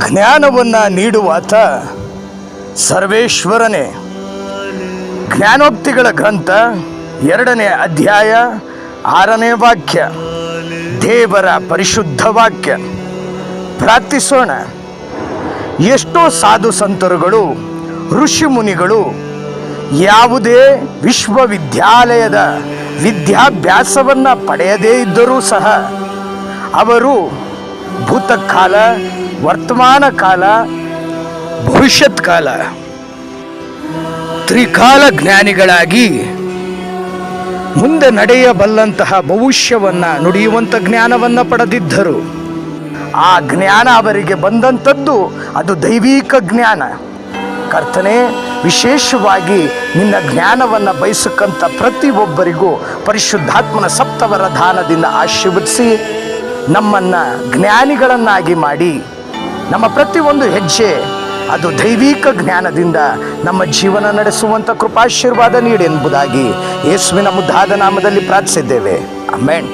ಜ್ಞಾನವನ್ನು ನೀಡುವಾತ ಸರ್ವೇಶ್ವರನೇ. ಜ್ಞಾನೋಕ್ತಿಗಳ ಗ್ರಂಥ 2ನೇ ಅಧ್ಯಾಯ 6ನೇ ವಾಕ್ಯ, ದೇವರ ಪರಿಶುದ್ಧ ವಾಕ್ಯ. ಪ್ರಾರ್ಥಿಸೋಣ. ಎಷ್ಟೋ ಸಾಧು ಸಂತರುಗಳು, ಋಷಿ ಮುನಿಗಳು ಯಾವುದೇ ವಿಶ್ವವಿದ್ಯಾಲಯದ ವಿದ್ಯಾಭ್ಯಾಸವನ್ನು ಪಡೆಯದೇ ಇದ್ದರೂ ಸಹ ಅವರು ಭೂತಕಾಲ, ವರ್ತಮಾನ ಕಾಲ, ಭವಿಷ್ಯತ್ ಕಾಲ ತ್ರಿಕಾಲ ಜ್ಞಾನಿಗಳಾಗಿ ಮುಂದೆ ನಡೆಯಬಲ್ಲಂತಹ ಭವಿಷ್ಯವನ್ನು ನುಡಿಯುವಂಥ ಜ್ಞಾನವನ್ನು ಪಡೆದಿದ್ದರು. ಆ ಜ್ಞಾನ ಅವರಿಗೆ ಬಂದಂಥದ್ದು ಅದು ದೈವಿಕ ಜ್ಞಾನ. ಕರ್ತನೇ, ವಿಶೇಷವಾಗಿ ನಿನ್ನ ಜ್ಞಾನವನ್ನು ಬಯಸಕ್ಕಂಥ ಪ್ರತಿಯೊಬ್ಬರಿಗೂ ಪರಿಶುದ್ಧಾತ್ಮನ ಸಪ್ತವರದಾನದಿಂದ ಆಶೀರ್ವದಿಸಿ ನಮ್ಮನ್ನು ಜ್ಞಾನಿಗಳನ್ನಾಗಿ ಮಾಡಿ ನಮ್ಮ ಪ್ರತಿಯೊಂದು ಹೆಜ್ಜೆ ಅದು ದೈವಿಕ ಜ್ಞಾನದಿಂದ ನಮ್ಮ ಜೀವನ ನಡೆಸುವಂಥ ಕೃಪಾಶೀರ್ವಾದ ನೀಡಿ ಎಂಬುದಾಗಿ ಯೇಸುವಿನ ಮುದ್ದಾದ ನಾಮದಲ್ಲಿ ಪ್ರಾರ್ಥಿಸಿದ್ದೇವೆ. ಆಮೆನ್.